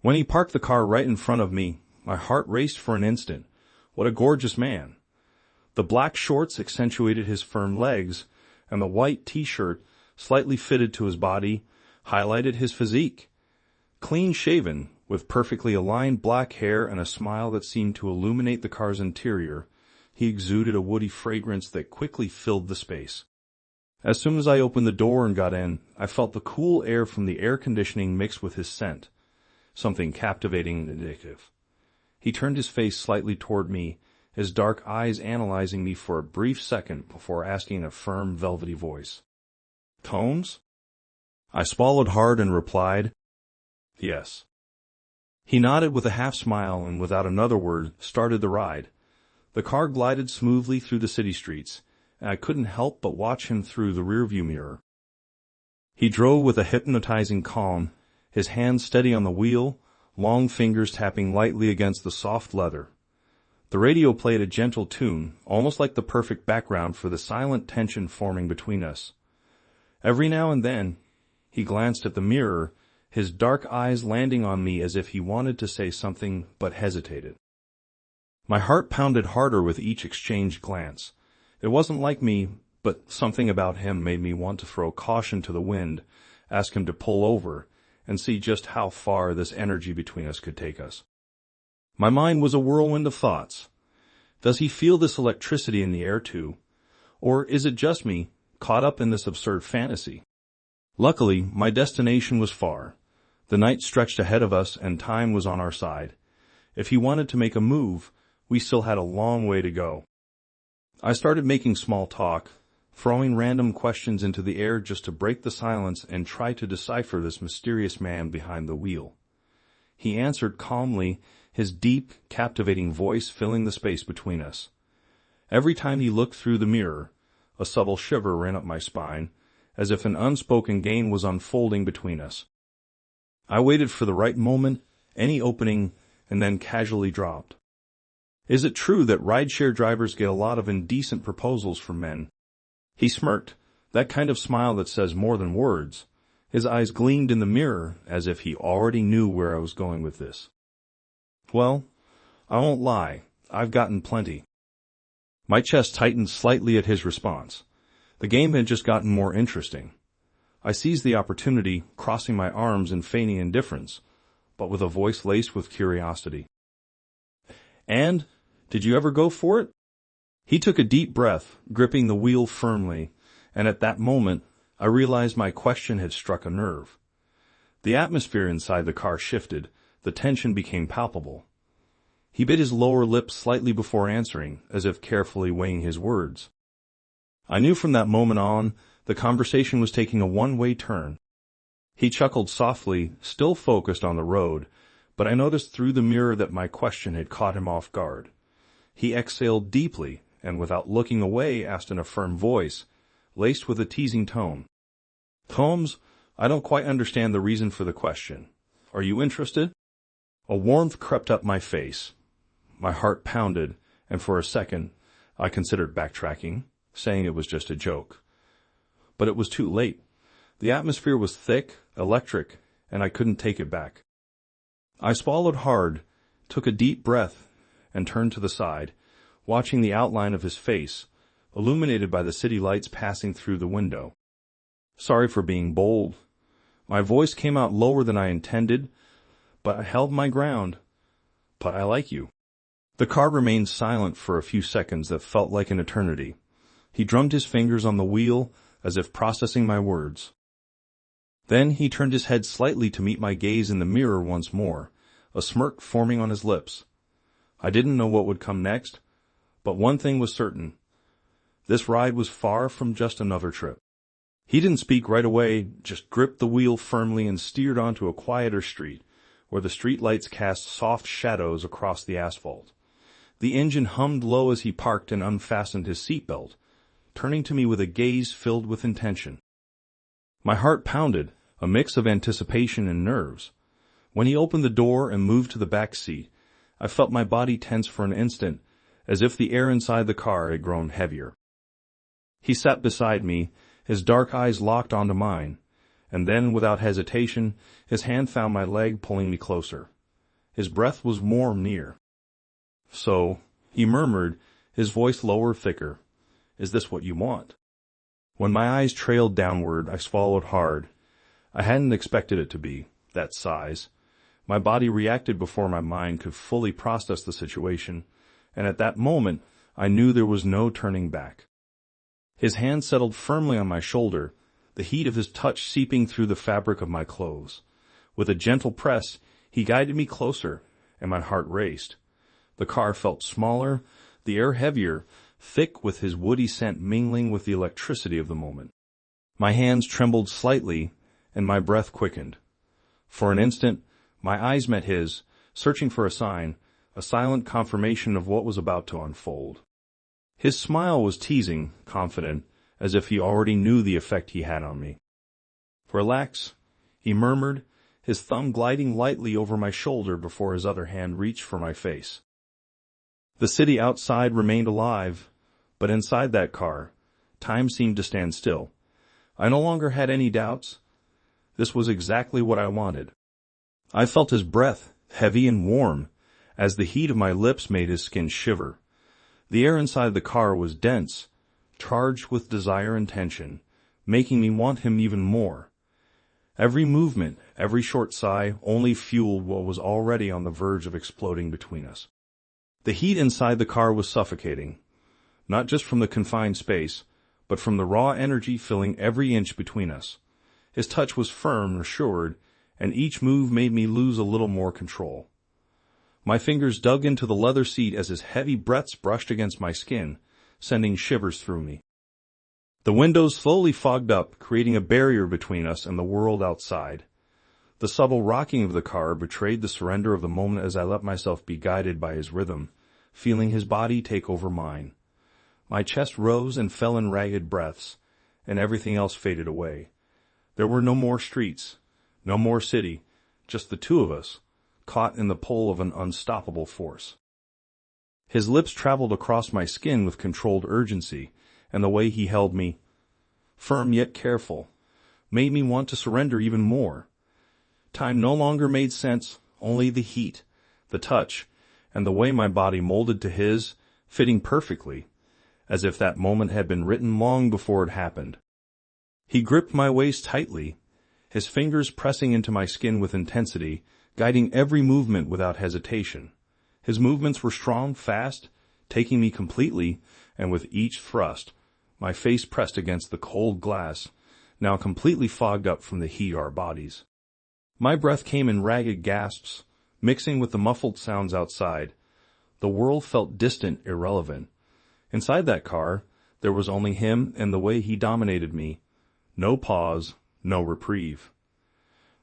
When he parked the car right in front of me, my heart raced for an instant. What a gorgeous man. The black shorts accentuated his firm legs, and the white t-shirt, slightly fitted to his body, highlighted his physique. Clean-shaven, with perfectly aligned black hair and a smile that seemed to illuminate the car's interior, he exuded a woody fragrance that quickly filled the space. As soon as I opened the door and got in, I felt the cool air from the air conditioning mixed with his scent, something captivating and addictive. He turned his face slightly toward me, his dark eyes analyzing me for a brief second before asking in a firm, velvety voice, "Tones?" I swallowed hard and replied, "Yes." He nodded with a half-smile and without another word started the ride. The car glided smoothly through the city streets, and I couldn't help but watch him through the rearview mirror. He drove with a hypnotizing calm, his hands steady on the wheel, long fingers tapping lightly against the soft leather. The radio played a gentle tune, almost like the perfect background for the silent tension forming between us. Every now and then, he glanced at the mirror, his dark eyes landing on me as if he wanted to say something but hesitated. My heart pounded harder with each exchanged glance. It wasn't like me, but something about him made me want to throw caution to the wind, ask him to pull over, and see just how far this energy between us could take us. My mind was a whirlwind of thoughts. Does he feel this electricity in the air too? Or is it just me, caught up in this absurd fantasy? Luckily, my destination was far. The night stretched ahead of us and time was on our side. If he wanted to make a move, we still had a long way to go. I started making small talk, throwing random questions into the air just to break the silence and try to decipher this mysterious man behind the wheel. He answered calmly, his deep, captivating voice filling the space between us. Every time he looked through the mirror, a subtle shiver ran up my spine, as if an unspoken game was unfolding between us. I waited for the right moment, any opening, and then casually dropped. "Is it true that rideshare drivers get a lot of indecent proposals from men?" He smirked, that kind of smile that says more than words. His eyes gleamed in the mirror as if he already knew where I was going with this. "Well, I won't lie, I've gotten plenty." My chest tightened slightly at his response. The game had just gotten more interesting. I seized the opportunity, crossing my arms and feigning indifference, but with a voice laced with curiosity. "And, did you ever go for it?" He took a deep breath, gripping the wheel firmly, and at that moment, I realized my question had struck a nerve. The atmosphere inside the car shifted, the tension became palpable. He bit his lower lip slightly before answering, as if carefully weighing his words. I knew from that moment on, the conversation was taking a one-way turn. He chuckled softly, still focused on the road, but I noticed through the mirror that my question had caught him off guard. He exhaled deeply, and without looking away asked in a firm voice, laced with a teasing tone, "Holmes, I don't quite understand the reason for the question. Are you interested?" A warmth crept up my face. My heart pounded, and for a second, I considered backtracking, saying it was just a joke. But it was too late. The atmosphere was thick, electric, and I couldn't take it back. I swallowed hard, took a deep breath, and turned to the side, watching the outline of his face, illuminated by the city lights passing through the window. "Sorry for being bold." My voice came out lower than I intended, but I held my ground. "But I like you." The car remained silent for a few seconds that felt like an eternity. He drummed his fingers on the wheel, as if processing my words. Then he turned his head slightly to meet my gaze in the mirror once more, a smirk forming on his lips. I didn't know what would come next, but one thing was certain. This ride was far from just another trip. He didn't speak right away, just gripped the wheel firmly and steered onto a quieter street, where the streetlights cast soft shadows across the asphalt. The engine hummed low as he parked and unfastened his seatbelt, turning to me with a gaze filled with intention. My heart pounded, a mix of anticipation and nerves. When he opened the door and moved to the back seat, I felt my body tense for an instant, as if the air inside the car had grown heavier. He sat beside me, his dark eyes locked onto mine, and then, without hesitation, his hand found my leg, pulling me closer. His breath was more near. "So," he murmured, his voice lower, thicker, "is this what you want?" When my eyes trailed downward, I swallowed hard. I hadn't expected it to be that size. My body reacted before my mind could fully process the situation, and at that moment, I knew there was no turning back. His hand settled firmly on my shoulder, the heat of his touch seeping through the fabric of my clothes. With a gentle press, he guided me closer, and my heart raced. The car felt smaller, the air heavier, thick with his woody scent mingling with the electricity of the moment. My hands trembled slightly, and my breath quickened. For an instant, my eyes met his, searching for a sign, a silent confirmation of what was about to unfold. His smile was teasing, confident, as if he already knew the effect he had on me. "Relax," he murmured, his thumb gliding lightly over my shoulder before his other hand reached for my face. The city outside remained alive, but inside that car, time seemed to stand still. I no longer had any doubts. This was exactly what I wanted. I felt his breath, heavy and warm, as the heat of my lips made his skin shiver. The air inside the car was dense, charged with desire and tension, making me want him even more. Every movement, every short sigh only fueled what was already on the verge of exploding between us. The heat inside the car was suffocating, not just from the confined space, but from the raw energy filling every inch between us. His touch was firm, assured, and each move made me lose a little more control. My fingers dug into the leather seat as his heavy breaths brushed against my skin, sending shivers through me. The windows slowly fogged up, creating a barrier between us and the world outside. The subtle rocking of the car betrayed the surrender of the moment as I let myself be guided by his rhythm, feeling his body take over mine. My chest rose and fell in ragged breaths, and everything else faded away. There were no more streets, no more city, just the two of us, caught in the pull of an unstoppable force. His lips traveled across my skin with controlled urgency, and the way he held me, firm yet careful, made me want to surrender even more. Time no longer made sense, only the heat, the touch, and the way my body molded to his, fitting perfectly, as if that moment had been written long before it happened. He gripped my waist tightly, his fingers pressing into my skin with intensity, guiding every movement without hesitation. His movements were strong, fast, taking me completely, and with each thrust, my face pressed against the cold glass, now completely fogged up from the heat of our bodies. My breath came in ragged gasps, mixing with the muffled sounds outside. The world felt distant, irrelevant. Inside that car, there was only him and the way he dominated me. No pause, no reprieve.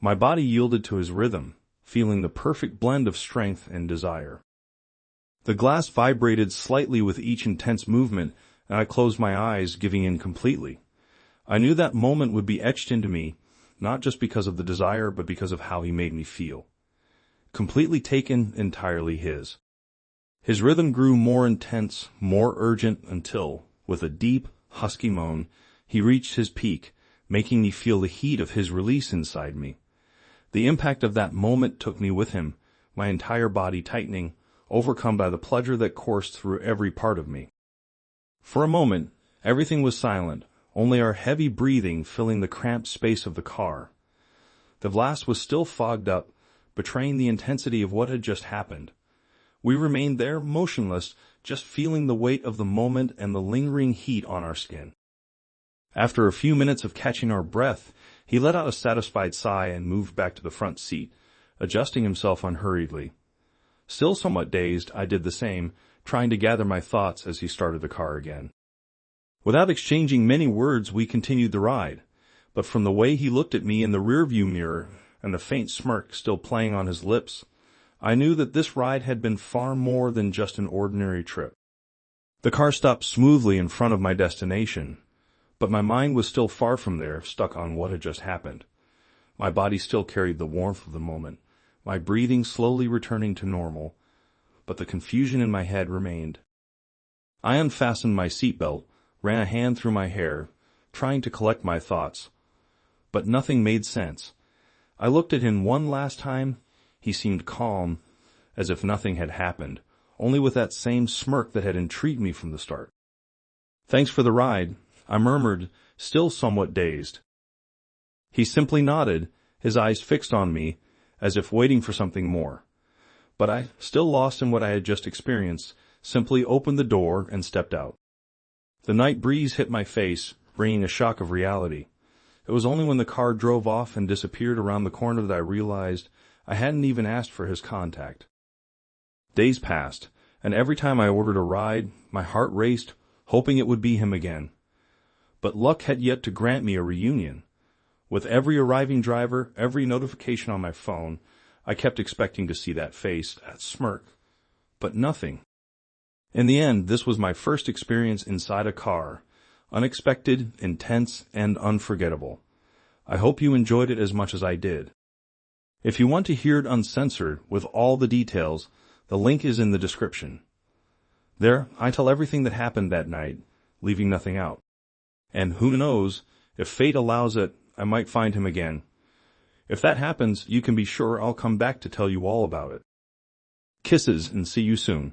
My body yielded to his rhythm, feeling the perfect blend of strength and desire. The glass vibrated slightly with each intense movement, and I closed my eyes, giving in completely. I knew that moment would be etched into me, not just because of the desire, but because of how he made me feel. Completely taken, entirely his. His rhythm grew more intense, more urgent, until, with a deep, husky moan, he reached his peak, making me feel the heat of his release inside me. The impact of that moment took me with him, my entire body tightening, overcome by the pleasure that coursed through every part of me. For a moment, everything was silent, only our heavy breathing filling the cramped space of the car. The glass was still fogged up, betraying the intensity of what had just happened. We remained there, motionless, just feeling the weight of the moment and the lingering heat on our skin. After a few minutes of catching our breath, he let out a satisfied sigh and moved back to the front seat, adjusting himself unhurriedly. Still somewhat dazed, I did the same, trying to gather my thoughts as he started the car again. Without exchanging many words, we continued the ride, but from the way he looked at me in the rearview mirror and the faint smirk still playing on his lips, I knew that this ride had been far more than just an ordinary trip. The car stopped smoothly in front of my destination, but my mind was still far from there, stuck on what had just happened. My body still carried the warmth of the moment, my breathing slowly returning to normal, but the confusion in my head remained. I unfastened my seatbelt, ran a hand through my hair, trying to collect my thoughts, but nothing made sense. I looked at him one last time. He seemed calm, as if nothing had happened, only with that same smirk that had intrigued me from the start. "Thanks for the ride," I murmured, still somewhat dazed. He simply nodded, his eyes fixed on me, as if waiting for something more. But I, still lost in what I had just experienced, simply opened the door and stepped out. The night breeze hit my face, bringing a shock of reality. It was only when the car drove off and disappeared around the corner that I realized I hadn't even asked for his contact. Days passed, and every time I ordered a ride, my heart raced, hoping it would be him again. But luck had yet to grant me a reunion. With every arriving driver, every notification on my phone, I kept expecting to see that face, that smirk. But nothing. In the end, this was my first experience inside a car. Unexpected, intense, and unforgettable. I hope you enjoyed it as much as I did. If you want to hear it uncensored, with all the details, the link is in the description. There, I tell everything that happened that night, leaving nothing out. And who knows, if fate allows it, I might find him again. If that happens, you can be sure I'll come back to tell you all about it. Kisses and see you soon.